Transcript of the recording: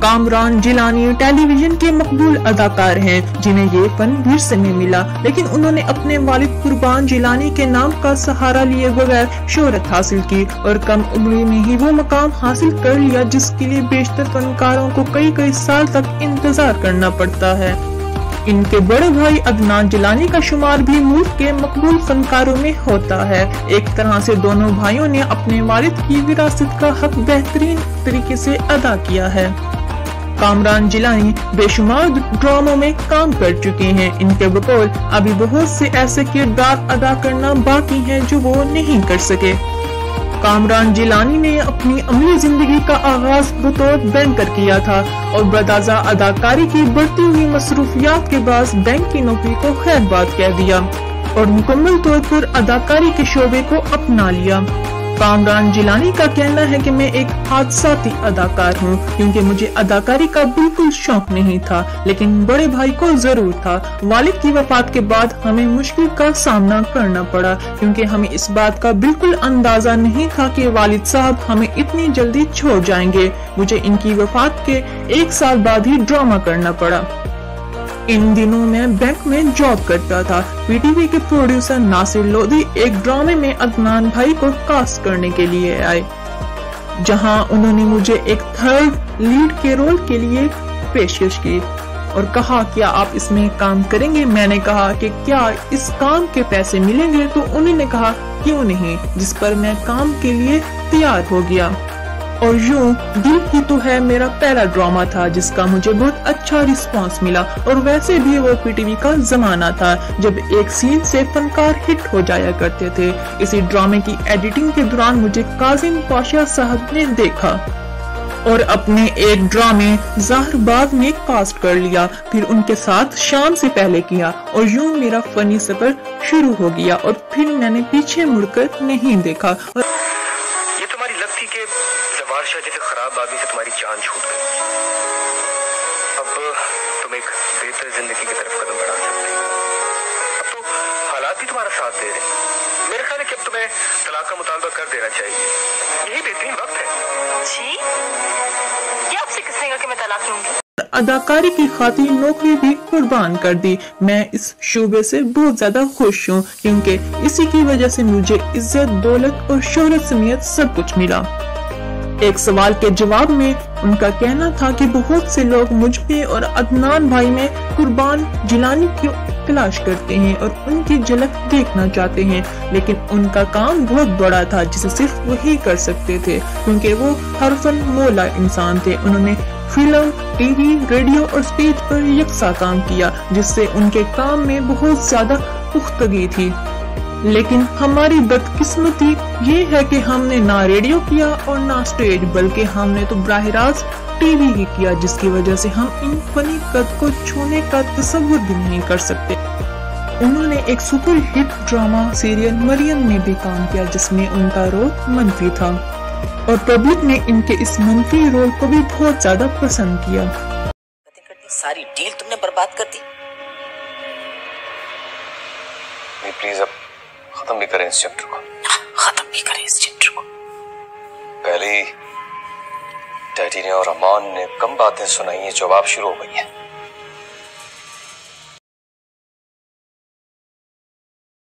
Kamran Jilani tele vision के मकबूल अदाकार हैं जिन्हें ये फन विरसे में मिला, लेकिन उन्होंने अपने वालिद कुर्बान जिलानी के नाम का सहारा लिए बगैर शोहरत हासिल की और कम उम्र में ही वो मकाम हासिल कर लिया जिसके लिए बेशतर फनकारों को कई कई साल तक इंतजार करना पड़ता है। इनके बड़े भाई अदनान जिलानी का शुमार भी मुल्क के मकबूल फनकारों में होता है। एक तरह से दोनों भाइयों ने अपने वालिद की विरासत का हक बेहतरीन तरीके से अदा किया है। कामरान जिलानी बेशुमार ड्रामों में काम कर चुके हैं। इनके बकौल अभी बहुत से ऐसे किरदार अदा करना बाकी हैं जो वो नहीं कर सके। कामरान जिलानी ने अपनी अमली जिंदगी का आगाज बतौर बैंकर किया था और बदाज़ा अदाकारी की बढ़ती हुई मसरूफियात के बाद बैंक की नौकरी को खैर बात कह दिया और मुकम्मल तौर पर अदाकारी के शोबे को अपना लिया। कामरान जिलानी का कहना है कि मैं एक हादसाती अदाकार हूँ क्योंकि मुझे अदाकारी का बिल्कुल शौक नहीं था, लेकिन बड़े भाई को जरूर था। वालिद की वफात के बाद हमें मुश्किल का सामना करना पड़ा क्योंकि हमें इस बात का बिल्कुल अंदाजा नहीं था कि वालिद साहब हमें इतनी जल्दी छोड़ जाएंगे। मुझे इनकी वफात के 1 साल बाद ही ड्रामा करना पड़ा। इन दिनों मैं बैंक में जॉब करता था। पीटीवी के प्रोड्यूसर नासिर लोधी एक ड्रामे में अदनान भाई को कास्ट करने के लिए आए, जहां उन्होंने मुझे एक थर्ड लीड के रोल के लिए पेशकश की और कहा क्या आप इसमें काम करेंगे। मैंने कहा कि क्या इस काम के पैसे मिलेंगे, तो उन्होंने कहा क्यों नहीं, जिस पर मैं काम के लिए तैयार हो गया। और यूं दिल ही तो है मेरा पहला ड्रामा था जिसका मुझे बहुत अच्छा रिस्पांस मिला और वैसे भी वो पीटीवी का जमाना था जब एक सीन से फनकार हिट हो जाया करते थे। इसी ड्रामे की एडिटिंग के दौरान मुझे काजिम पाशा साहब ने देखा और अपने एक ड्रामे ज़ाहर बाग में कास्ट कर लिया, फिर उनके साथ शाम से पहले किया और यूं मेरा फनी सफर शुरू हो गया और फिर मैंने पीछे मुड़कर नहीं देखा। ये तुम्हारी लत थी कि जवार शाह जैसे खराब आदमी से तुम्हारी जान छूट गई। अब तुम एक बेहतर जिंदगी की तरफ कदम बढ़ा सकते हो। अब तो हालात भी तुम्हारा साथ दे रहे हैं। मेरे ख्याल है कि अब तुम्हें तलाक का मुतालबा कर देना चाहिए, यही बेहतरीन वक्त है। जी, ये आपसे किसने कहा कि मैं तलाक लूंगी? अदाकारी की खातिर नौकरी भी कुर्बान कर दी। मैं इस शोबे से बहुत ज्यादा खुश हूँ क्योंकि इसी की वजह से मुझे इज्जत, दौलत और शोहरत समेत सब कुछ मिला। एक सवाल के जवाब में उनका कहना था कि बहुत से लोग मुझ में और अदनान भाई में कुर्बान जिलानी की तलाश करते हैं और उनकी झलक देखना चाहते हैं, लेकिन उनका काम बहुत बड़ा था जिसे सिर्फ वही कर सकते थे क्योंकि वो हरफन मौला इंसान थे। उन्होंने फिल्म, टीवी, रेडियो और स्टेज पर यकसा काम किया जिससे उनके काम में बहुत ज्यादा पुख्तगी थी। लेकिन हमारी बदकिस्मती ये है कि हमने ना रेडियो किया और ना स्टेज, बल्कि हमने तो बराह रास्त टीवी ही किया, जिसकी वजह से हम इन फनी कद को छूने का तस्वुर भी नहीं कर सकते। उन्होंने एक super hit drama serial Mariam में भी काम किया जिसमें उनका रोल मंफी था और पब्लिक ने इनके इस मंफी रोल को भी बहुत ज्यादा पसंद किया। सारी डील तुमने बर्बाद कर दी। प्लीज अब खत्म भी करें इस चैप्टर को। खत्म भी करें इस चैप्टर को। पहले डैडी ने और अमान ने कम बातें सुनाई हैं जो अब शुरू हो गई हैं।